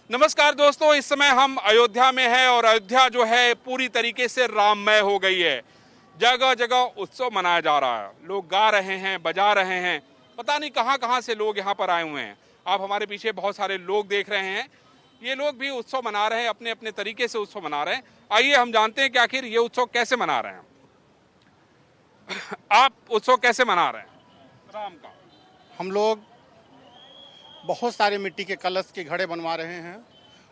नमस्कार दोस्तों, इस समय हम अयोध्या में हैं और अयोध्या जो है पूरी तरीके से राममय हो गई है। जगह जगह उत्सव मनाया जा रहा है, लोग गा रहे हैं, बजा रहे हैं, पता नहीं कहां कहां से लोग यहां पर आए हुए हैं। आप हमारे पीछे बहुत सारे लोग देख रहे हैं, ये लोग भी उत्सव मना रहे हैं, अपने अपने तरीके से उत्सव मना रहे हैं। आइए हम जानते हैं कि आखिर ये उत्सव कैसे मना रहे हैं। आप उत्सव कैसे मना रहे हैं राम का? हम लोग बहुत सारे मिट्टी के कलश के घड़े बनवा रहे हैं,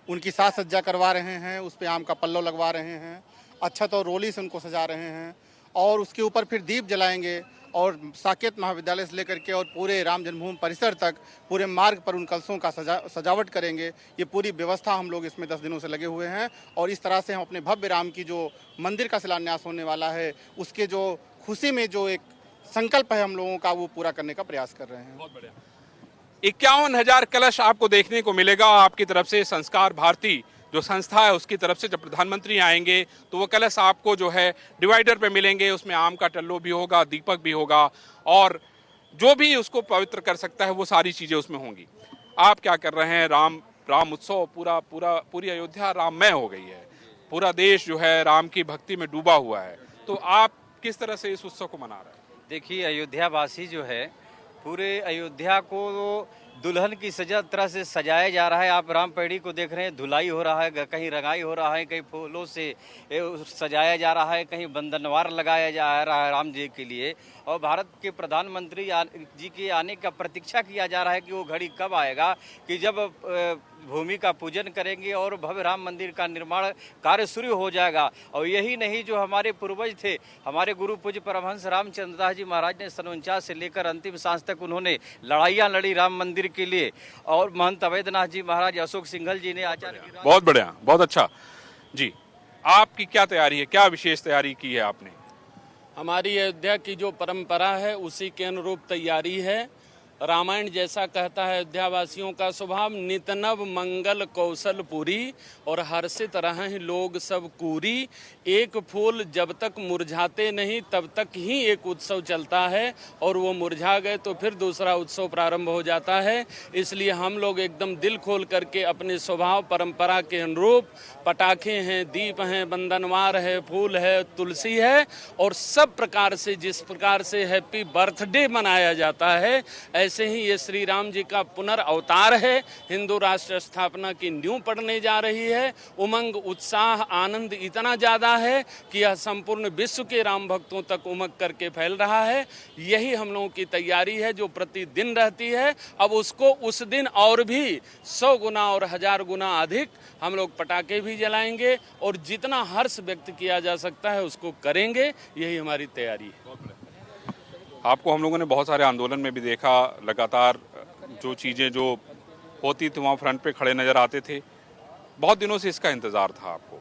उनकी साज सज्जा करवा रहे हैं, उस पे आम का पल्लव लगवा रहे हैं, अक्षत और रोली से उनको सजा रहे हैं और उसके ऊपर फिर दीप जलाएंगे और साकेत महाविद्यालय से लेकर के और पूरे राम जन्मभूमि परिसर तक पूरे मार्ग पर उन कलशों का सजावट करेंगे। ये पूरी व्यवस्था हम लोग इसमें 10 दिनों से लगे हुए हैं और इस तरह से हम अपने भव्य राम की जो मंदिर का शिलान्यास होने वाला है उसके जो खुशी में जो एक संकल्प है हम लोगों का, वो पूरा करने का प्रयास कर रहे हैं। बहुत बढ़िया। 51,000 कलश आपको देखने को मिलेगा आपकी तरफ से। संस्कार भारती जो संस्था है उसकी तरफ से जब प्रधानमंत्री आएंगे तो वो कलश आपको जो है डिवाइडर पे मिलेंगे, उसमें आम का टल्लो भी होगा, दीपक भी होगा और जो भी उसको पवित्र कर सकता है वो सारी चीजें उसमें होंगी। आप क्या कर रहे हैं? राम उत्सव पूरी अयोध्या राममय हो गई है, पूरा देश जो है राम की भक्ति में डूबा हुआ है, तो आप किस तरह से इस उत्सव को मना रहे हैं? देखिए, अयोध्या वासी जो है पूरे अयोध्या को दुल्हन की तरह से सजाया जा रहा है। आप राम पैड़ी को देख रहे हैं, धुलाई हो रहा है, कहीं रंगाई हो रहा है, कहीं फूलों से सजाया जा रहा है, कहीं बंधनवार लगाया जा रहा है राम जी के लिए। और भारत के प्रधानमंत्री जी के आने का प्रतीक्षा किया जा रहा है कि वो घड़ी कब आएगा कि जब भूमि का पूजन करेंगे और भव्य राम मंदिर का निर्माण कार्य शुरू हो जाएगा। और यही नहीं, जो हमारे पूर्वज थे, हमारे गुरु पूज्य परमहंस रामचंद्र दास जी महाराज ने सन 49 से लेकर अंतिम सांस तक उन्होंने लड़ाइयाँ लड़ी राम मंदिर के लिए। और महंत अवैधनाथ जी महाराज, अशोक सिंघल जी ने आचार्य। बहुत बढ़िया, बहुत अच्छा जी। आपकी क्या तैयारी है, क्या विशेष तैयारी की है आपने? हमारी अयोध्या की जो परंपरा है उसी के अनुरूप तैयारी है। रामायण जैसा कहता है अयोध्या वासियों का स्वभाव, नित नव मंगल कौशल पूरी और हर्षित रहें लोग सब कूरी। एक फूल जब तक मुरझाते नहीं तब तक ही एक उत्सव चलता है और वो मुरझा गए तो फिर दूसरा उत्सव प्रारंभ हो जाता है। इसलिए हम लोग एकदम दिल खोल करके अपने स्वभाव परंपरा के अनुरूप पटाखे हैं, दीप हैं, बंधनवार है, फूल है, तुलसी है और सब प्रकार से जिस प्रकार से हैप्पी बर्थडे मनाया जाता है ऐसे ही ये श्री राम जी का पुनर्अवतार है। हिंदू राष्ट्र स्थापना की नींव पड़ने जा रही है। उमंग, उत्साह, आनंद इतना ज़्यादा है कि यह संपूर्ण विश्व के राम भक्तों तक उमंग करके फैल रहा है। यही हम लोगों की तैयारी है जो प्रतिदिन रहती है। अब उसको उस दिन और भी 100 गुना और 1000 गुना अधिक हम लोग पटाखे भी जलाएंगे और जितना हर्ष व्यक्त किया जा सकता है उसको करेंगे। यही हमारी तैयारी है। आपको हम लोगों ने बहुत सारे आंदोलन में भी देखा, लगातार जो चीज़ें जो होती थी वहाँ फ्रंट पे खड़े नज़र आते थे। बहुत दिनों से इसका इंतज़ार था आपको।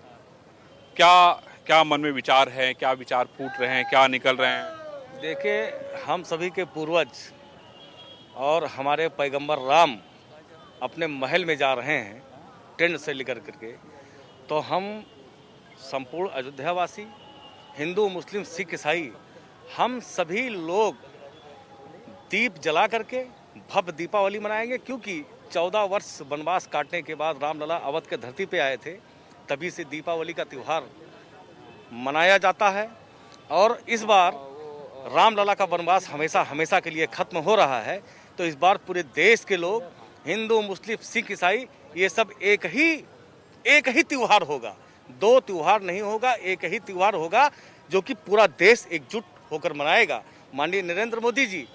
क्या मन में विचार है, क्या विचार फूट रहे हैं, क्या निकल रहे हैं? देखिए, हम सभी के पूर्वज और हमारे पैगंबर राम अपने महल में जा रहे हैं टेंट से लेकर करके, तो हम संपूर्ण अयोध्यावासी, हिंदू, मुस्लिम, सिख, ईसाई, हम सभी लोग दीप जला करके भव्य दीपावली मनाएंगे। क्योंकि 14 वर्ष वनवास काटने के बाद रामलला अवध के धरती पे आए थे, तभी से दीपावली का त्यौहार मनाया जाता है। और इस बार रामलला का वनवास हमेशा हमेशा के लिए खत्म हो रहा है, तो इस बार पूरे देश के लोग, हिंदू, मुस्लिम, सिख, ईसाई, ये सब एक ही त्यौहार होगा। 2 त्यौहार नहीं होगा, एक ही त्यौहार होगा जो कि पूरा देश एकजुट होकर मनाएगा। माननीय नरेंद्र मोदी जी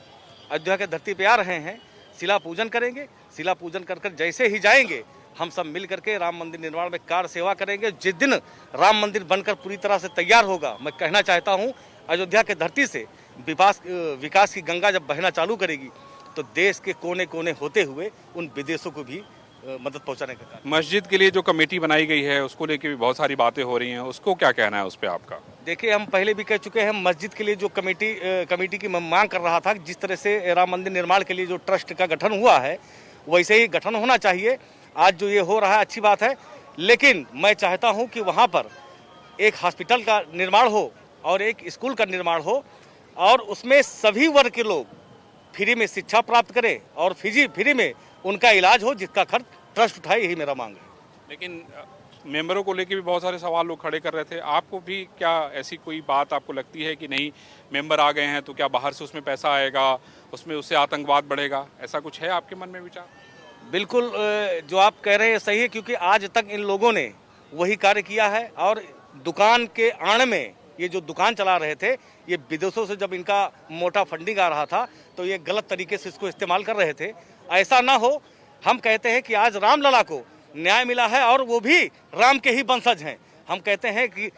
अयोध्या के धरती पे आ रहे हैं, शिला पूजन करेंगे। शिला पूजन कर जैसे ही जाएंगे हम सब मिल करके राम मंदिर निर्माण में कार सेवा करेंगे। जिस दिन राम मंदिर बनकर पूरी तरह से तैयार होगा, मैं कहना चाहता हूं, अयोध्या के धरती से विकास की गंगा जब बहना चालू करेगी तो देश के कोने कोने होते हुए उन विदेशों को भी मदद पहुंचाने का कार्य। मस्जिद के लिए जो कमेटी बनाई गई है उसको लेके भी बहुत सारी बातें हो रही हैं, उसको क्या कहना है उस पर आपका? देखिए, हम पहले भी कह चुके हैं, मस्जिद के लिए जो कमेटी की मांग कर रहा था, जिस तरह से राम मंदिर निर्माण के लिए जो ट्रस्ट का गठन हुआ है वैसे ही गठन होना चाहिए। आज जो ये हो रहा है अच्छी बात है, लेकिन मैं चाहता हूं कि वहां पर एक हॉस्पिटल का निर्माण हो और एक स्कूल का निर्माण हो और उसमें सभी वर्ग के लोग फ्री में शिक्षा प्राप्त करें और फ्री में उनका इलाज हो, जिसका खर्च ट्रस्ट उठाए, यही मेरा मांग है। लेकिन मेंबरों को लेके भी बहुत सारे सवाल लोग खड़े कर रहे थे, आपको भी क्या ऐसी कोई बात आपको लगती है कि नहीं मेंबर आ गए हैं तो क्या बाहर से उसमें पैसा आएगा, उसमें उससे आतंकवाद बढ़ेगा, ऐसा कुछ है आपके मन में विचार? बिल्कुल जो आप कह रहे हैं सही है, क्योंकि आज तक इन लोगों ने वही कार्य किया है। और दुकान के आड़ में ये जो दुकान चला रहे थे, ये विदेशों से जब इनका मोटा फंडिंग आ रहा था तो ये गलत तरीके से इसको इस्तेमाल कर रहे थे। ऐसा ना हो, हम कहते हैं कि आज रामलला को न्याय मिला है और वो भी राम के ही वंशज हैं। हम कहते हैं कि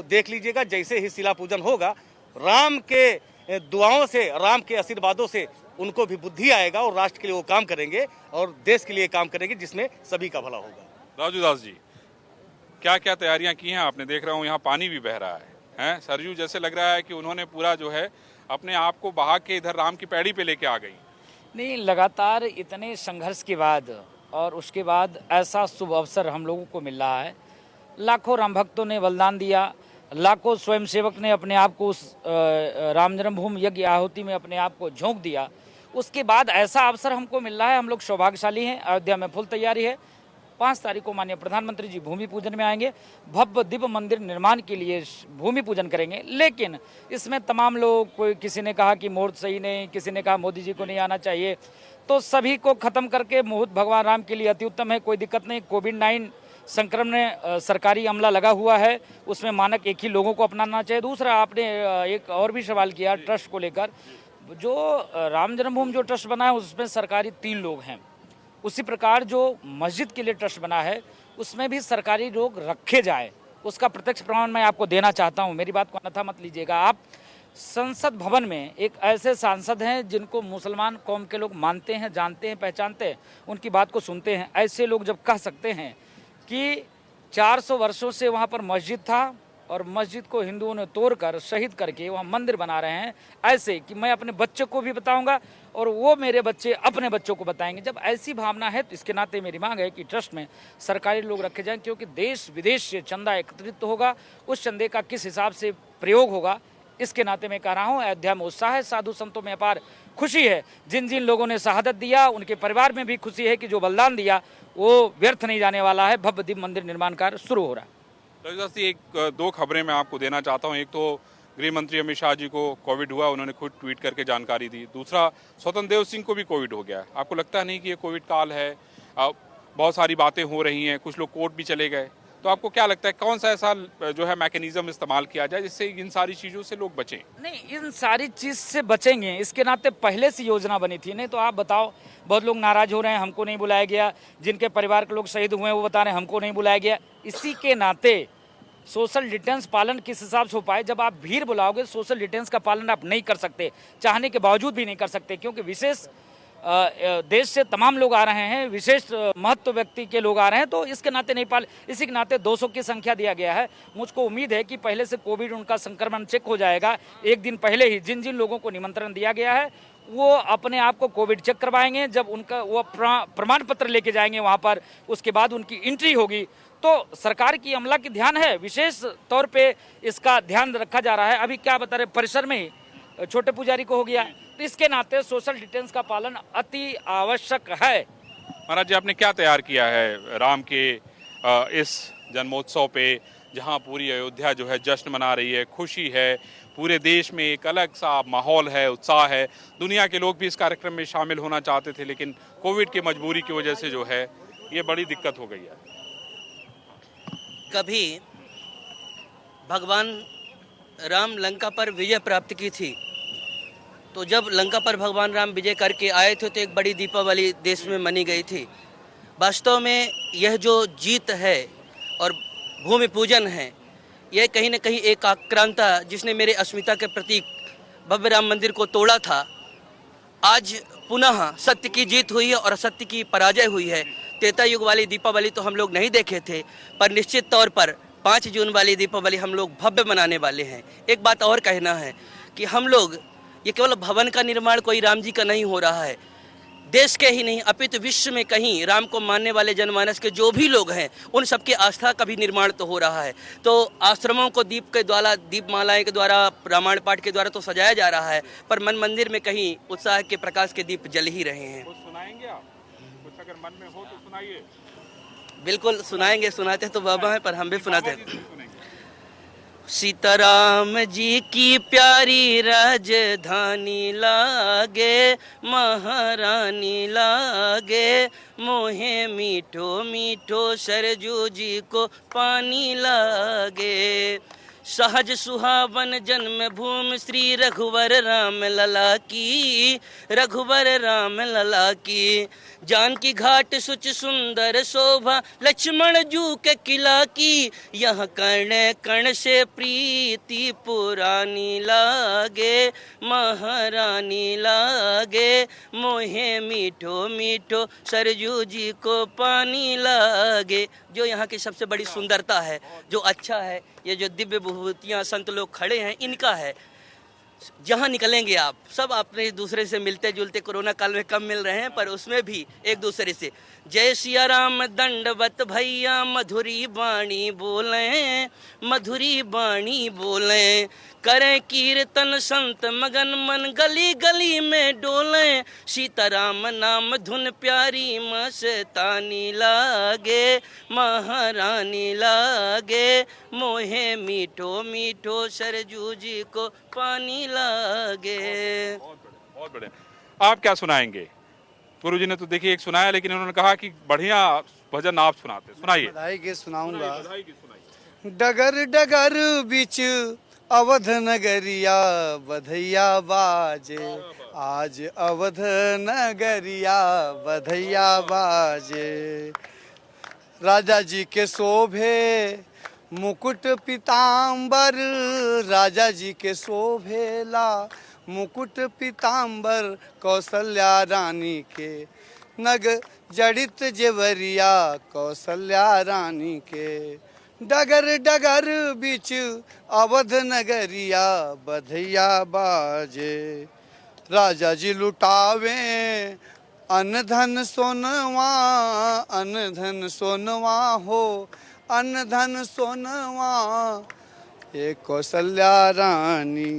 देख लीजिएगा, जैसे ही शिला पूजन होगा, राम के दुआओं से, राम के आशीर्वादों से उनको भी बुद्धि आएगा और राष्ट्र के लिए वो काम करेंगे और देश के लिए काम करेंगे, जिसमें सभी का भला होगा। राजू दास जी, क्या क्या तैयारियां की हैं आपने? देख रहा हूं यहाँ पानी भी बह रहा है सरयू, जैसे लग रहा है कि उन्होंने पूरा जो है अपने आप को बहा के इधर राम की पैड़ी पे लेके आ गई। नहीं, लगातार इतने संघर्ष के बाद और उसके बाद ऐसा शुभ अवसर हम लोगों को मिल रहा है। लाखों राम भक्तों ने बलिदान दिया, लाखों स्वयंसेवक ने अपने आप को उस राम जन्मभूमि यज्ञ आहुति में अपने आप को झोंक दिया। उसके बाद ऐसा अवसर हमको मिल रहा है, हम लोग सौभाग्यशाली हैं। अयोध्या में फुल तैयारी है। 5 तारीख को माननीय प्रधानमंत्री जी भूमि पूजन में आएंगे, भव्य दिव्य मंदिर निर्माण के लिए भूमि पूजन करेंगे। लेकिन इसमें तमाम लोग, कोई किसी ने कहा कि मुहूर्त सही नहीं, किसी ने कहा मोदी जी को नहीं आना चाहिए, तो सभी को खत्म करके मुहूर्त भगवान राम के लिए अति उत्तम है, कोई दिक्कत नहीं। कोविड-19 संक्रमण सरकारी अमला लगा हुआ है, उसमें मानक एक ही लोगों को अपनाना चाहिए। दूसरा, आपने एक और भी सवाल किया ट्रस्ट को लेकर। जो राम जन्मभूमि जो ट्रस्ट बना है उसमें सरकारी 3 लोग हैं। उसी प्रकार जो मस्जिद के लिए ट्रस्ट बना है उसमें भी सरकारी लोग रखे जाए, उसका प्रत्यक्ष प्रमाण मैं आपको देना चाहता हूं। मेरी बात को अन्यथा मत लीजिएगा। आप संसद भवन में एक ऐसे सांसद हैं जिनको मुसलमान कौम के लोग मानते हैं, जानते हैं, पहचानते हैं, उनकी बात को सुनते हैं। ऐसे लोग जब कह सकते हैं कि 400 वर्षों से वहाँ पर मस्जिद था और मस्जिद को हिंदुओं ने तोड़कर शहीद करके वहाँ मंदिर बना रहे हैं, ऐसे कि मैं अपने बच्चे को भी बताऊंगा और वो मेरे बच्चे अपने बच्चों को बताएंगे, जब ऐसी भावना है तो इसके नाते मेरी मांग है कि ट्रस्ट में सरकारी लोग रखे जाएं, क्योंकि देश विदेश से चंदा एकत्रित होगा, उस चंदे का किस हिसाब से प्रयोग होगा, इसके नाते मैं कह रहा हूँ। अयोध्या में उत्साह है, साधु संतों में अपार खुशी है। जिन जिन लोगों ने शहादत दिया उनके परिवार में भी खुशी है कि जो बलिदान दिया वो व्यर्थ नहीं जाने वाला है। भव्य दिव्य मंदिर निर्माण कार्य शुरू हो रहा है। एक 2 खबरें मैं आपको देना चाहता हूं। एक तो गृह मंत्री अमित शाह जी को कोविड हुआ, उन्होंने खुद ट्वीट करके जानकारी दी। दूसरा, स्वतंत्र देव सिंह को भी कोविड हो गया है। आपको लगता नहीं कि ये कोविड काल है? बहुत सारी बातें हो रही हैं, कुछ लोग कोर्ट भी चले गए, तो आपको क्या लगता है कौन सा ऐसा जो है मैकेनिज्म इस्तेमाल किया जाए जिससे इन सारी चीजों से लोग बचें? नहीं, इन सारी चीज से बचेंगे, इसके नाते पहले से योजना बनी थी। नहीं तो आप बताओ, बहुत लोग नाराज हो रहे हैं, हमको नहीं बुलाया गया, जिनके परिवार के लोग शहीद हुए हैं वो बता रहे हैं हमको नहीं बुलाया गया। इसी के नाते सोशल डिस्टेंस पालन किस हिसाब से हो पाए? जब आप भीड़ बुलाओगे, सोशल डिस्टेंस का पालन आप नहीं कर सकते, चाहने के बावजूद भी नहीं कर सकते, क्योंकि विशेष देश से तमाम लोग आ रहे हैं, विशेष महत्व व्यक्ति के लोग आ रहे हैं, तो इसके नाते नहीं पाल। इसी के नाते 200 की संख्या दिया गया है। मुझको उम्मीद है कि पहले से कोविड उनका संक्रमण चेक हो जाएगा। एक दिन पहले ही जिन जिन लोगों को निमंत्रण दिया गया है वो अपने आप को कोविड चेक करवाएंगे। जब उनका वो प्रमाण पत्र लेके जाएंगे वहाँ पर, उसके बाद उनकी एंट्री होगी। तो सरकार की अमला की ध्यान है, विशेष तौर पे इसका ध्यान रखा जा रहा है। अभी क्या बता रहे, परिसर में ही छोटे पुजारी को हो गया, तो इसके नाते सोशल डिस्टेंस का पालन अति आवश्यक है। महाराज जी, आपने क्या तैयार किया है राम के इस जन्मोत्सव पे, जहां पूरी अयोध्या जो है जश्न मना रही है, खुशी है, पूरे देश में एक अलग सा माहौल है, उत्साह है। दुनिया के लोग भी इस कार्यक्रम में शामिल होना चाहते थे, लेकिन कोविड की मजबूरी की वजह से जो है ये बड़ी दिक्कत हो गई है। कभी भगवान राम लंका पर विजय प्राप्त की थी, तो जब लंका पर भगवान राम विजय करके आए थे तो एक बड़ी दीपावली देश में मनी गई थी। वास्तव में यह जो जीत है और भूमि पूजन है, यह कहीं न कहीं एक आक्रांता जिसने मेरे अस्मिता के प्रतीक भव्य राम मंदिर को तोड़ा था, आज पुनः सत्य की जीत हुई है और असत्य की पराजय हुई है। त्रेता युग वाली दीपावली तो हम लोग नहीं देखे थे, पर निश्चित तौर पर 5 जून वाली दीपावली हम लोग भव्य मनाने वाले हैं। एक बात और कहना है कि हम लोग, ये केवल भवन का निर्माण कोई राम जी का नहीं हो रहा है, देश के ही नहीं अपितु विश्व में कहीं राम को मानने वाले जनमानस के जो भी लोग हैं उन सबकी आस्था का भी निर्माण तो हो रहा है। तो आश्रमों को दीप के द्वारा, दीपमालाएं के द्वारा, रामायण पाठ के द्वारा तो सजाया जा रहा है, पर मन मंदिर में कहीं उत्साह के प्रकाश के दीप जल ही रहे हैं। कुछ सुनाएंगे आप? कुछ अगर मन में हो तो सुनाइए। बिल्कुल सुनाएंगे, सुनाते तो बाबा हैं पर हम भी सुनाते हैं। सीताराम जी की प्यारी राजधानी लागे, महारानी लागे, मोहे मीठो मीठो सरजू जी को पानी लागे। सहज सुहावन जन्म भूमि श्री रघुवर राम लला की, रघुवर राम लला की। जानकी घाट सुच सुंदर शोभा, लक्ष्मण जू के किला की। यह कर्ण कर्ण से प्रीति पुरानी लागे, महारानी लागे, मोहे मीठो मीठो सरजू जी को पानी लागे। जो यहाँ की सबसे बड़ी सुंदरता है, जो अच्छा है, ये जो दिव्य विभूतियाँ संत लोग खड़े हैं, इनका है। जहाँ निकलेंगे आप सब अपने दूसरे से मिलते जुलते, कोरोना काल में कम मिल रहे हैं पर उसमें भी एक दूसरे से जय सिया राम दंडवत भैया, मधुरी बाणी बोलें, मधुरी बाणी बोलें। करें कीर्तन संत मगन मन, गली गली में डोलें। सीताराम नाम धुन प्यारी मस्तानी लागे, महारानी लागे, मोहे मीठो मीठो सरजू जी को पानी लागे। बहुत बढ़िया। आप क्या सुनाएंगे? गुरु जी ने तो देखिए एक सुनाया, लेकिन उन्होंने कहा कि बढ़िया भजन आप सुनाते, सुनाइए। बधाई के सुनाऊंगा। बधाई की सुनाइए। डगर डगर बीच अवध नगरिया, बधैया बाजे आज अवध नगरिया, बधैया बाजे। राजा जी के शोभे मुकुट पीताम्बर, राजा जी के शोभेला मुकुट पीताम्बर। कौशल्या रानी के नग जड़ित जेवरिया, कौशल्या रानी के। डगर डगर बीच अवध नगरिया, बधैया बाजे। राजा जी लुटावे अन धन सोनवा, अन धन सोनवा हो, अन धन सोनवा। ये कौशल्या रानी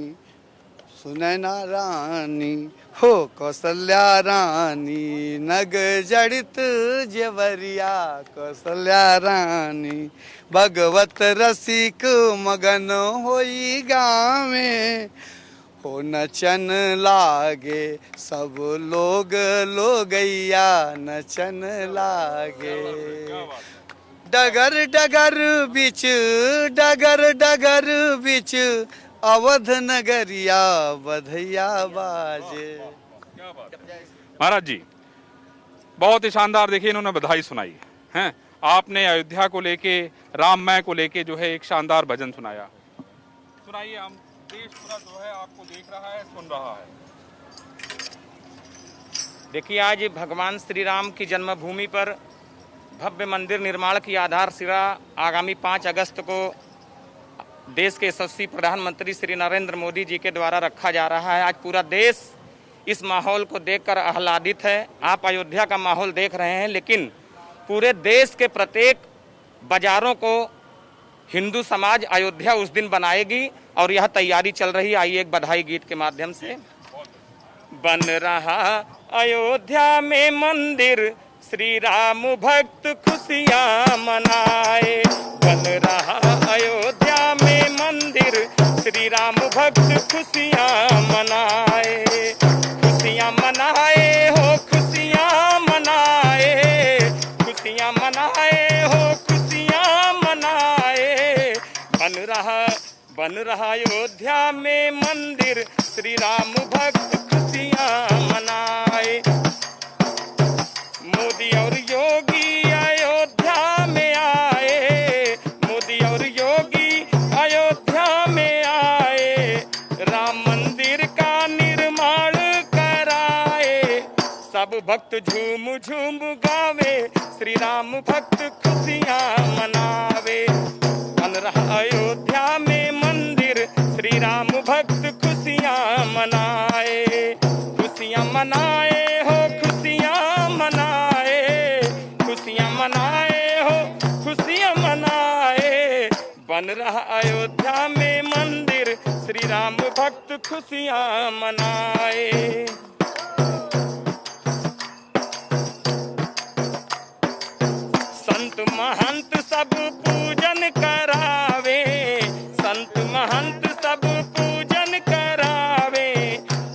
सुनैना रानी हो, कौशल्या रानी नग जड़ित जेवरिया, कौशल्या रानी। भगवत रसिक मगन होई गावे, हो नचन लागे सब लोग लोगैया, नचन लागे। डगर डगर बीच, डगर डगर बीच अवध नगरिया, बधैया बाजे। महाराज जी बहुत ही शानदार, देखिए इन्होंने बधाई सुनाई हैं। आपने अयोध्या को लेके, राममय को लेके जो है एक शानदार भजन सुनाया। सुनाइए, हम देश पूरा जो है आपको देख रहा है, सुन रहा है। देखिए, आज भगवान श्री राम की जन्मभूमि पर भव्य मंदिर निर्माण की आधारशिला आगामी 5 अगस्त को देश के यशस्वी प्रधानमंत्री श्री नरेंद्र मोदी जी के द्वारा रखा जा रहा है। आज पूरा देश इस माहौल को देखकर आह्लादित है। आप अयोध्या का माहौल देख रहे हैं, लेकिन पूरे देश के प्रत्येक बाजारों को हिंदू समाज अयोध्या उस दिन बनाएगी और यह तैयारी चल रही। आइए एक बधाई गीत के माध्यम से। बन रहा अयोध्या में मंदिर, श्री राम भक्त खुशियाँ मनाए। बन रहा अयोध्या में मंदिर, श्री राम भक्त खुशियाँ मनाए। खुशियाँ मनाए हो, खुशियाँ मनाए, खुशियाँ मनाए हो, खुशियाँ मनाए। बन रहा अयोध्या में मंदिर, श्री राम भक्त खुशियाँ मनाए। मोदी और योगी अयोध्या में आए, मोदी और योगी अयोध्या में आए। राम मंदिर का निर्माण कराए, सब भक्त झूम झूम गावे, श्री राम भक्त खुशियाँ मनावे। बन रहा अयोध्या में मंदिर, श्री राम भक्त खुशियाँ मनाए। खुशियाँ मनाए हो, खुशियाँ मनाए, खुशियाँ मनाए हो, खुशियाँ मनाए। बन रहा अयोध्या में मंदिर, श्री राम भक्त खुशियाँ मनाए। संत संत महंत सब पूजन करावे, संत महंत सब पूजन करावे,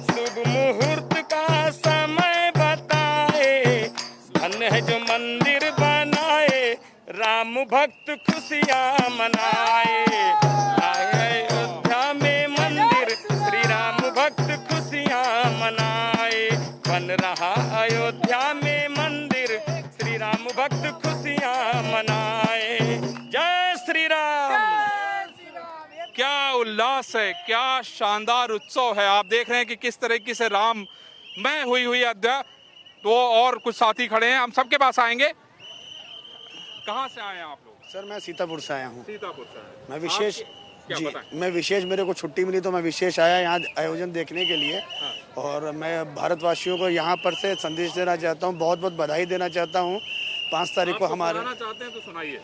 शुभ मुहूर्त का समय बताए, धन्य है जो मंदिर बनाए, राम भक्त खुशियाँ मनाए। आए अयोध्या में मंदिर, श्री राम भक्त खुशियाँ मनाए। बन रहा अयोध्या में मंदिर, श्री राम भक्त खुशियाँ मनाए। जय श्री राम। क्या उल्लास है, क्या शानदार उत्सव है। आप देख रहे हैं कि किस तरीके से राममय हुई अयोध्या। तो और कुछ साथी खड़े हैं, हम सबके पास आएंगे। कहाँ से आए हैं आप लोग? सर मैं सीतापुर से आया हूँ। सीतापुर से आए। मैं विशेष क्या जी बताएं? मैं विशेष, मेरे को छुट्टी मिली तो मैं विशेष आया यहाँ आयोजन देखने के लिए। और मैं भारतवासियों को यहाँ पर से संदेश देना चाहता हूँ, बहुत बहुत बधाई देना चाहता हूँ। 5 तारीख को आप हमारे सुनाना चाहते हैं तो सुनाइए।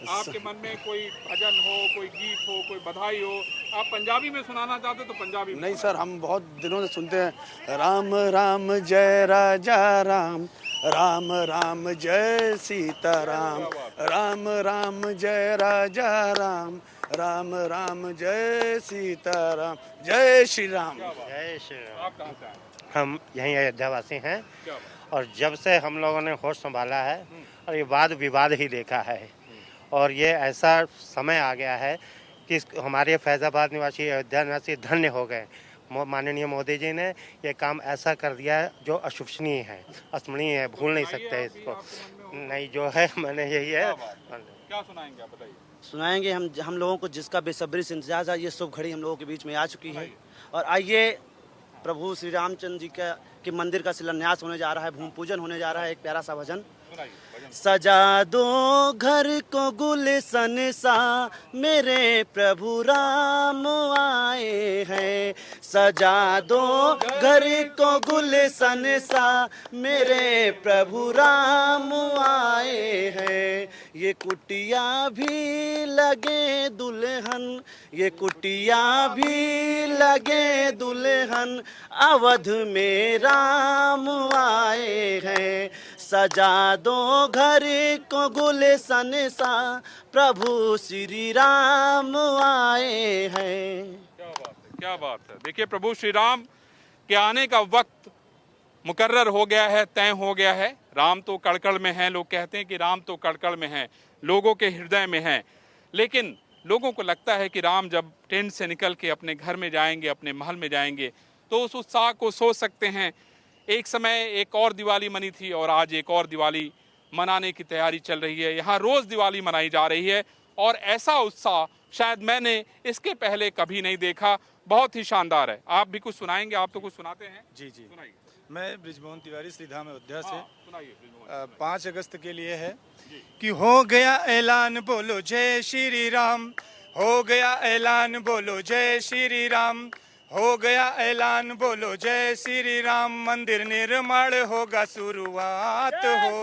आपके मन में कोई भजन हो, कोई गीत हो, कोई बधाई हो, आप पंजाबी में सुनाना चाहते हो तो पंजाबी में। नहीं सर, हम बहुत दिनों से सुनते हैं राम राम जय राजा राम, राम राम जय सीताराम, राम राम जय राजा राम, राम राम जय सीताराम, जय श्री राम। जय श्री राम। आप कहाँ से आए? हम यहीं अयोध्या वासी हैं क्या बात? और जब से हम लोगों ने होश संभाला है और ये वाद विवाद ही देखा है, और ये ऐसा समय आ गया है कि हमारे फैज़ाबाद निवासी, अयोध्या निवासी धन्य हो गए। माननीय मोदी जी ने ये काम ऐसा कर दिया है जो अशुभनीय है, अस्मरणीय है, भूल नहीं सकते इसको। नहीं जो है मैंने यही है। क्या सुनाएंगे आप, बताइए। सुनाएंगे हम लोगों को जिसका बेसब्री से इंतजार है। ये शुभ घड़ी हम लोगों के बीच में आ चुकी है और आइए प्रभु श्री रामचंद्र जी के मंदिर का शिलान्यास होने जा रहा है, भूमि पूजन होने जा रहा है। एक प्यारा सा भजन। सजा दो घर को गुलशन सा, मेरे प्रभु राम आए हैं। सजा दो घर को गुलशन सा, मेरे प्रभु राम आए हैं। ये कुटिया भी लगे दुल्हन, ये कुटिया भी लगे दुल्हन, अवध में राम आए हैं। सजा दो घर को गुलशन सा, प्रभु श्री राम आए हैं। क्या बात है, क्या बात है। देखिए, प्रभु श्री राम के आने का वक्त मुकर्रर हो गया है, तय हो गया है। राम तो कड़कड़ में है, लोग कहते हैं कि राम तो कड़कड़ में है, लोगों के हृदय में है। लेकिन लोगों को लगता है कि राम जब टेंट से निकल के अपने घर में जाएंगे, अपने महल में जाएंगे, तो उस उत्साह को सोच सकते हैं। एक समय एक और दिवाली मनी थी और आज एक और दिवाली मनाने की तैयारी चल रही है। यहाँ रोज दिवाली मनाई जा रही है और ऐसा उत्साह शायद मैंने इसके पहले कभी नहीं देखा। बहुत ही शानदार है। आप भी कुछ सुनाएंगे? आप तो कुछ सुनाते हैं। जी जी, सुनाइए। मैं ब्रिजमोहन तिवारी श्रीधाम अयोध्या से। सुनाइए ब्रिजमोहन। 5 अगस्त के लिए है कि हो गया ऐलान, बोलो जय श्री राम। हो गया ऐलान, बोलो जय श्री राम। हो गया ऐलान, बोलो जय श्री राम। मंदिर निर्माण होगा शुरुआत हो।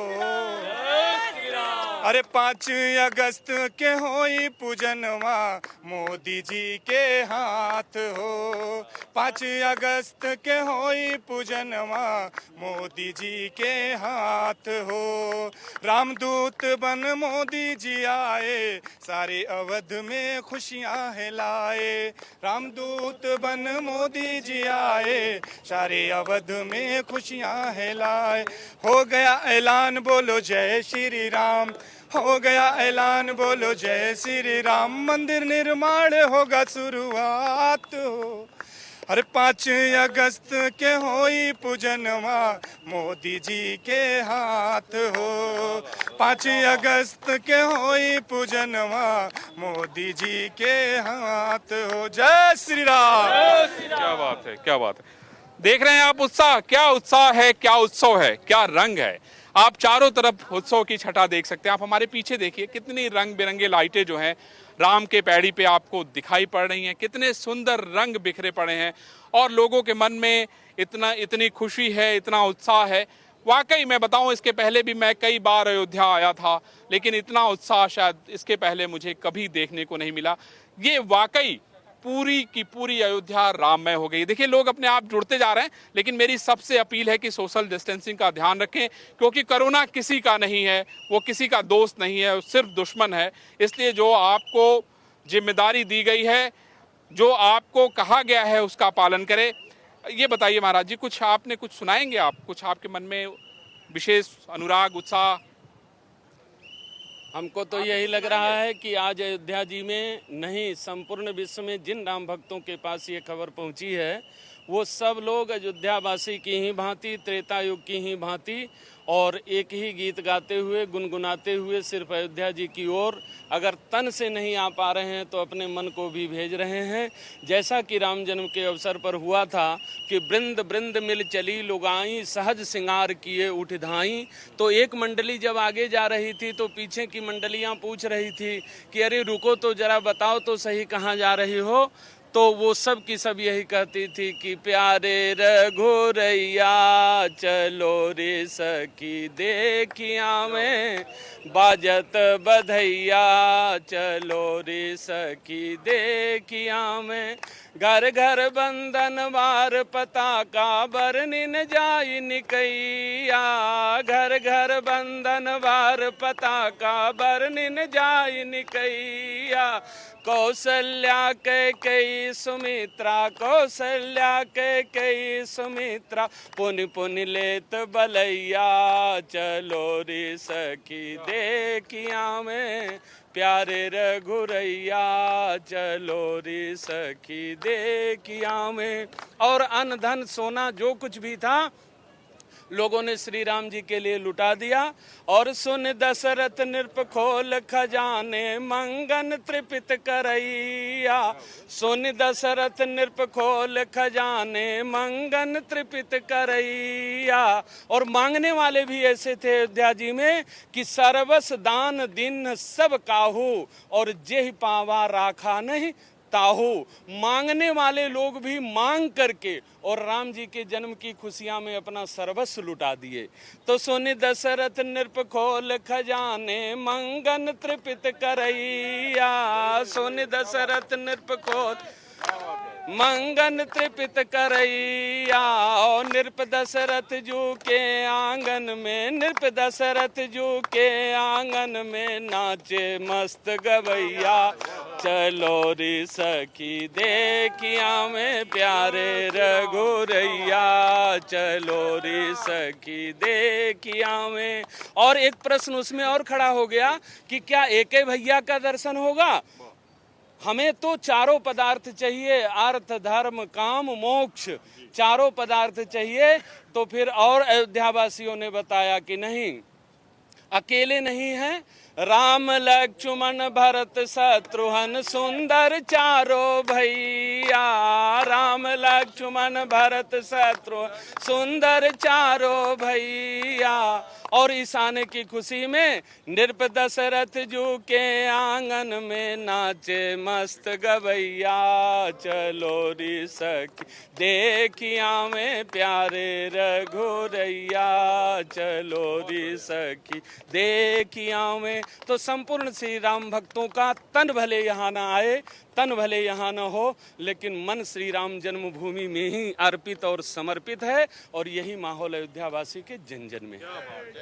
अरे 5 अगस्त के होई पूजनवा, मोदी जी के हाथ हो। 5 अगस्त के होई पूजनवा, मोदी जी के हाथ हो। रामदूत बन मोदी जी आए, सारे अवध में खुशियां है लाए। रामदूत बन मोदी जी आए, सारे अवध में खुशियां है लाए। हो गया ऐलान, बोलो जय श्री राम। हो गया ऐलान, बोलो जय श्री राम। मंदिर निर्माण होगा शुरुआत हो। अरे 5 अगस्त के होई पूजनवा, मोदी जी के हाथ हो। 5 अगस्त के होई पूजनवा, मोदी जी के हाथ हो। जय श्री राम। क्या बात है, क्या बात है। देख रहे हैं आप उत्साह, क्या उत्साह है, क्या उत्सव है, क्या रंग है। आप चारों तरफ उत्सव की छटा देख सकते हैं। आप हमारे पीछे देखिए, कितनी रंग बिरंगे लाइटें जो हैं राम के पैड़ी पे आपको दिखाई पड़ रही हैं। कितने सुंदर रंग बिखरे पड़े हैं और लोगों के मन में इतनी खुशी है, इतना उत्साह है। वाकई मैं बताऊं, इसके पहले भी मैं कई बार अयोध्या आया था, लेकिन इतना उत्साह शायद इसके पहले मुझे कभी देखने को नहीं मिला। ये वाकई पूरी की पूरी अयोध्या राममय हो गई। देखिए, लोग अपने आप जुड़ते जा रहे हैं, लेकिन मेरी सबसे अपील है कि सोशल डिस्टेंसिंग का ध्यान रखें, क्योंकि कोरोना किसी का नहीं है, वो किसी का दोस्त नहीं है, वो सिर्फ दुश्मन है। इसलिए जो आपको जिम्मेदारी दी गई है, जो आपको कहा गया है, उसका पालन करें। ये बताइए महाराज जी, कुछ आपने कुछ सुनाएंगे, आप कुछ आपके मन में विशेष अनुराग, उत्साह? हमको तो यही लग रहा है कि आज अयोध्या जी में नहीं, संपूर्ण विश्व में जिन राम भक्तों के पास ये खबर पहुंची है, वो सब लोग अयोध्यावासी की ही भांति, त्रेता युग की ही भांति, और एक ही गीत गाते हुए, गुनगुनाते हुए सिर्फ अयोध्या जी की ओर अगर तन से नहीं आ पा रहे हैं तो अपने मन को भी भेज रहे हैं। जैसा कि राम जन्म के अवसर पर हुआ था कि बृंद बृंद मिल चली लुगाई, सहज सिंगार किए उठ धाई। तो एक मंडली जब आगे जा रही थी तो पीछे की मंडलियां पूछ रही थी कि अरे रुको तो जरा बताओ तो सही कहाँ जा रही हो। तो वो सब की सब यही कहती थी कि प्यारे रघुरैया चलो रे सखी देखिया में, बाजत बधैया चलो रे सखी देखिया में, घर घर बंधन वार पताका बरनिन जाई निकैया, घर घर बंधन वार पताका बरनिन जाई निकैया, कौशल्या कैकेयी सुमित्रा, कौशल्या कैकेयी सुमित्रा, पुनि पुनि लेत बलैया चलो रे सखी देखिया में, प्यारे रघुरैया चलो रे सखी देखिया में। और अन्न धन सोना जो कुछ भी था लोगों ने श्री राम जी के लिए लुटा दिया। और सुन दशरथ नृप खोल खजाने, मंगन त्रिपित करैया, सुन दशरथ नृप खोल खजाने, मंगन त्रिपित करैया। और मांगने वाले भी ऐसे थे अयोध्या जी में कि सर्वस दान दिन सब काहू, और जेहि पावा राखा नहीं ताहू। मांगने वाले लोग भी मांग करके और राम जी के जन्म की खुशियां में अपना सर्वस्व लुटा दिए। तो सुनि दशरथ नृप खोल खजाने, मंगन त्रिपित करैया, सुनि दशरथ नृप खोल मंगन त्रिपित करैया। और नृप दशरथ जू के आंगन में, नृप दशरथ जू के आंगन में, नाचे मस्त गवैया चलो रे सखी देखिया में, प्यारे रघुरैया चलो रे सखी देखिया में। और एक प्रश्न उसमें और खड़ा हो गया कि क्या एक ही भैया का दर्शन होगा? हमें तो चारों पदार्थ चाहिए, अर्थ धर्म काम मोक्ष, चारों पदार्थ चाहिए। तो फिर और अयोध्यावासियों ने बताया कि नहीं, अकेले नहीं हैं, राम लक्ष्मण भरत शत्रुघ्न सुंदर चारों भैया, राम लक्ष्मण भरत शत्रुघ्न सुंदर चारों भैया। और इस आने की खुशी में नृप दशरथ जू के आंगन में, नाचे मस्त गवैया चलो रे सखी देखिया में, प्यारे रघुरैया चलो रे सखी देखिया में। तो संपूर्ण श्री राम भक्तों का तन भले यहाँ न आए, तन भले यहाँ न हो, लेकिन मन श्री राम जन्मभूमि में ही अर्पित और समर्पित है। और यही माहौल अयोध्यावासी के जन जन में है।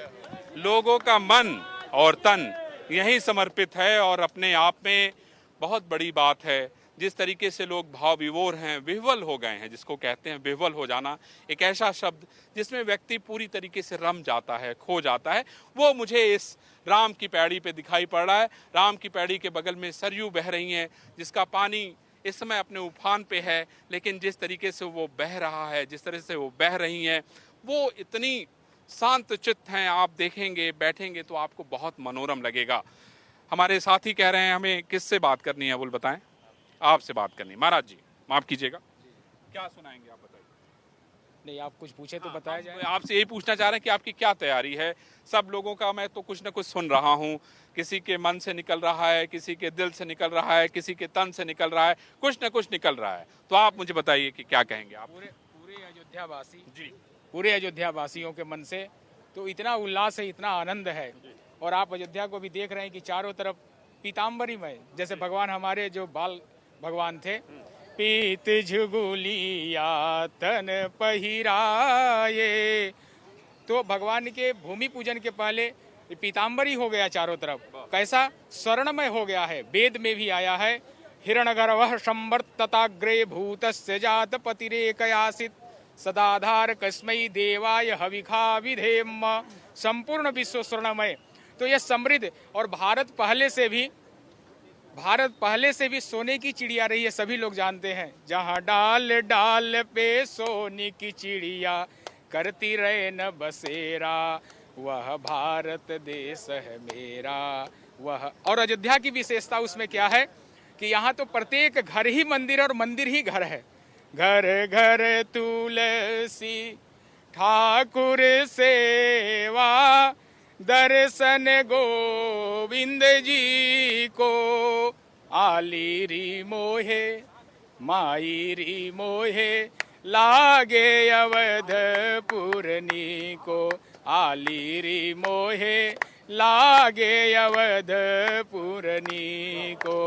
लोगों का मन और तन यही समर्पित है, और अपने आप में बहुत बड़ी बात है जिस तरीके से लोग भाव विभोर हैं, विह्वल हो गए हैं, जिसको कहते हैं विह्वल हो जाना, एक ऐसा शब्द जिसमें व्यक्ति पूरी तरीके से रम जाता है, खो जाता है, वो मुझे इस राम की पैड़ी पे दिखाई पड़ रहा है। राम की पैड़ी के बगल में सरयू बह रही हैं, जिसका पानी इस समय अपने उफान पे है, लेकिन जिस तरीके से वो बह रहा है, जिस तरह से वो बह रही हैं, वो इतनी शांत चित्त हैं। आप देखेंगे, बैठेंगे तो आपको बहुत मनोरम लगेगा। हमारे साथी कह रहे हैं हमें किससे बात करनी है, बोल बताएं। आपसे बात करनी। महाराज जी माफ कीजिएगा, क्या सुनाएंगे आप, बताइए। नहीं, आप कुछ पूछे तो बताया जाए। आपसे यही पूछना चाह रहे हैं कि आपकी क्या तैयारी है। सब लोगों का मैं तो कुछ न कुछ सुन रहा हूँ, किसी के मन से निकल रहा है, किसी के दिल से निकल रहा है, किसी के तन से निकल रहा है, कुछ न कुछ निकल रहा है। तो आप मुझे बताइए कि क्या कहेंगे आप। पूरे अयोध्यावासी जी, पूरे अयोध्यावासियों के मन से तो इतना उल्लास है, इतना आनंद है। और आप अयोध्या को भी देख रहे हैं कि चारों तरफ पीताम्बरी में, जैसे भगवान हमारे जो बाल भगवान थे। पीत झुगुलिया तन पहिराए, तो भगवान के भूमि पूजन के पहले पीताम्बरी हो गया चारों तरफ, कैसा स्वर्णमय हो गया है। वेद में भी आया है, हिरण्यगर्भः संवर्तताग्रे भूतस्य जात पतिरेकयासित सदाधार कस्मै देवाय हविखा विधेम। संपूर्ण विश्व स्वर्णमय। तो यह समृद्ध, और भारत पहले से भी सोने की चिड़िया रही है, सभी लोग जानते हैं। जहाँ डाल डाल पे सोने की चिड़िया करती रहे न बसेरा, वह भारत देश है मेरा वह। और अयोध्या की विशेषता उसमें क्या है कि यहाँ तो प्रत्येक घर ही मंदिर और मंदिर ही घर है। घर घर तुलसी ठाकुर सेवा, दर्शन गोविंद जी को। आली री मोहे माई री मोहे, लागे अवधपुरनी को। आली री मोहे लागे अवधपुरनी को।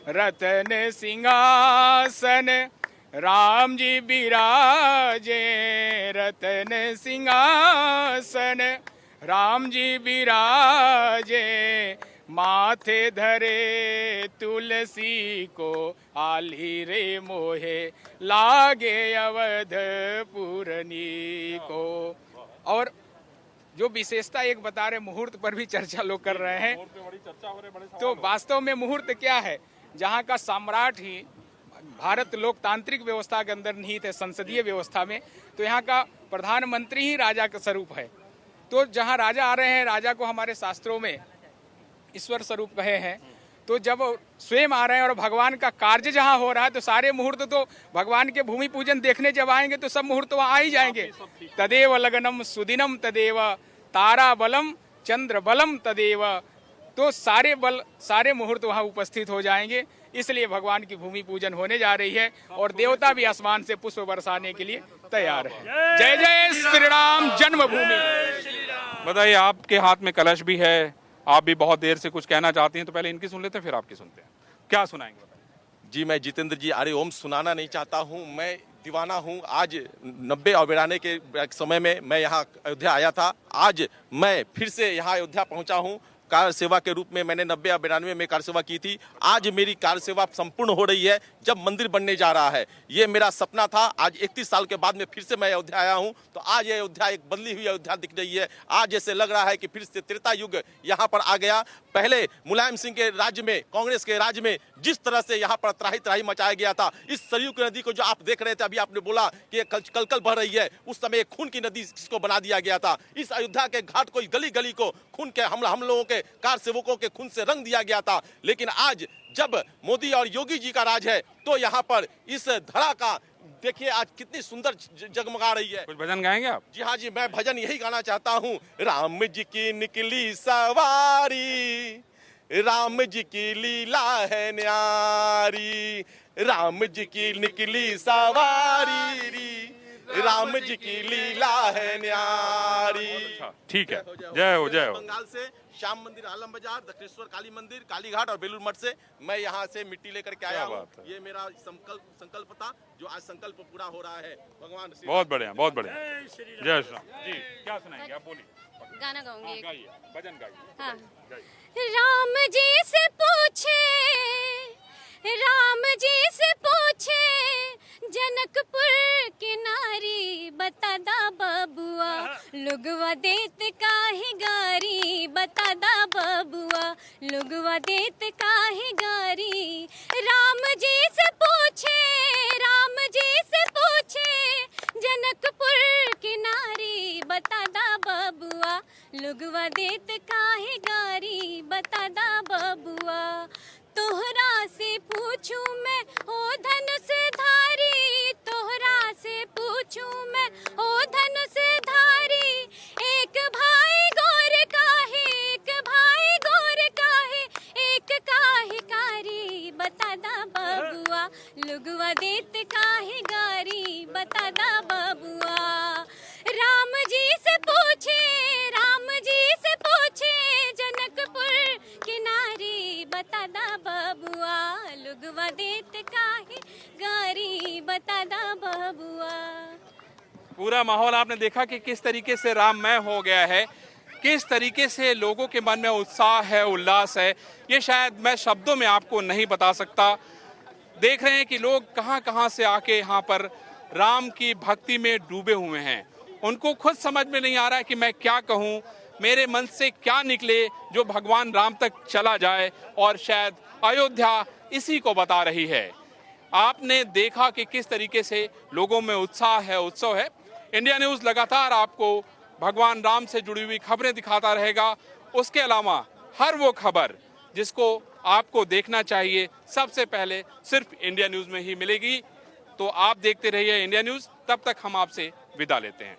रतन सिंहासन राम जी बिराजे, रतन सिंहासन राम जी बिराजे। माथे धरे तुलसी को, आली रे मोहे लागे अवधपुरनी को। और जो विशेषता एक बता रहे, मुहूर्त पर भी चर्चा लोग कर रहे हैं। तो वास्तव में मुहूर्त क्या है? जहाँ का सम्राट ही भारत लोकतांत्रिक व्यवस्था के अंदर निहित है, संसदीय व्यवस्था में, तो यहाँ का प्रधानमंत्री ही राजा का स्वरूप है। तो जहाँ राजा आ रहे हैं, राजा को हमारे शास्त्रों में ईश्वर स्वरूप कहे हैं। तो जब स्वयं आ रहे हैं और भगवान का कार्य जहाँ हो रहा है, तो सारे मुहूर्त तो भगवान के भूमि पूजन देखने जब आएंगे तो सब मुहूर्त वहाँ आ ही जाएंगे। तदेव लगनम सुदिनम तदेव, तारा बलम चंद्र बलम तदेव। तो सारे मुहूर्त वहाँ उपस्थित हो जाएंगे। इसलिए भगवान की भूमि पूजन होने जा रही है और देवता भी आसमान से पुष्प बरसाने के लिए तैयार है। जय जय श्री राम जन्मभूमि। बताइए, आपके हाथ में कलश भी है, आप भी बहुत देर से कुछ कहना चाहती हैं, तो पहले इनकी सुन लेते हैं फिर आपकी सुनते हैं। क्या सुनाएंगे? जी, मैं जितेंद्र जी अरे ओम सुनाना नहीं चाहता हूं, मैं दीवाना हूं। आज 90 और 92 के समय में मैं यहाँ अयोध्या आया था। आज मैं फिर से यहाँ अयोध्या पहुंचा हूं। कार सेवा के रूप में मैंने 90 और 92 में कार सेवा की थी। आज मेरी कार सेवा संपूर्ण हो रही है जब मंदिर बनने जा रहा है। ये मेरा सपना था। आज 31 साल के बाद में फिर से मैं अयोध्या आया हूं, तो आज ये अयोध्या एक बदली हुई अयोध्या दिख रही है। आज जैसे लग रहा है कि फिर से त्रेता युग यहाँ पर आ गया। पहले मुलायम सिंह के राज्य में, कांग्रेस के राज्य में जिस तरह से यहाँ पर त्राही त्राही मचाया गया था, इस सरयू की नदी को जो आप देख रहे थे, अभी आपने बोला कि कल बह रही है, उस समय खून की नदी इसको बना दिया गया था। इस अयोध्या के घाट को, गली गली को खून के हम लोगों के कार सेवकों के खून से रंग दिया गया था। लेकिन आज जब मोदी और योगी जी का राज है, तो यहाँ पर इस धरा का देखिए आज कितनी सुंदर जगमगा रही है। कुछ भजन गाएंगे आप? जी हाँ जी, मैं भजन यही गाना चाहता हूँ। राम जी की निकली सवारी, राम जी की लीला है न्यारी। राम जी की निकली सवारी, राम जी की लीला है न्यारी। ठीक है, जय हो जय हो। बंगाल से श्याम मंदिर, आलम बाजार, दक्षिणेश्वर काली मंदिर, कालीघाट और बेलूर मठ से मैं यहाँ से मिट्टी लेकर के आया हूँ। ये मेरा संकल्प था, जो आज संकल्प पूरा हो रहा है। भगवान बहुत बढ़िया, बहुत बढ़िया। जय श्री राम जी। क्या सुनाएंगे आप? बोलिए। गाना गाऊंगी। गाइए, भजन गाइए। हाँ। राम जी से पूछे, राम जी से पूछे, जनकपुर की नारी बता दा बबुआ, लुगवा देत काहे गारी, बता दा बबुआ, लुगवा देत काहे गारी। राम जी से पूछे, राम जी से पूछे, जनकपुर की नारी बता दा बबुआ, लुगवा देत काहे गारी, बता दा बबुआ। तोहरा से पूछूं मैं ओ धनुषधारी, तोहरा से पूछूं मैं ओ धनुषधारी, एक भाई गोर काहे, एक भाई गोर काहे, एक काहे कारी, बता दा बबुआ, लुगवा देत काहे गारी, बता दा बबुआ। राम जी से पूछे, राम जी से पूछे, जनकपुर की नारी बता दा बबुआ लुगवा देत काहे गारी बता दा बबुआ। पूरा माहौल आपने देखा कि किस तरीके से राममय हो गया है, किस तरीके से लोगों के मन में उत्साह है, उल्लास है, ये शायद मैं शब्दों में आपको नहीं बता सकता। देख रहे हैं कि लोग कहां कहां से आके यहाँ पर राम की भक्ति में डूबे हुए हैं। उनको खुद समझ में नहीं आ रहा है कि मैं क्या कहूँ, मेरे मन से क्या निकले जो भगवान राम तक चला जाए, और शायद अयोध्या इसी को बता रही है। आपने देखा कि किस तरीके से लोगों में उत्साह है, उत्सव है। इंडिया न्यूज़ लगातार आपको भगवान राम से जुड़ी हुई खबरें दिखाता रहेगा। उसके अलावा हर वो खबर जिसको आपको देखना चाहिए सबसे पहले सिर्फ इंडिया न्यूज़ में ही मिलेगी। तो आप देखते रहिए इंडिया न्यूज़। तब तक हम आपसे विदा लेते हैं।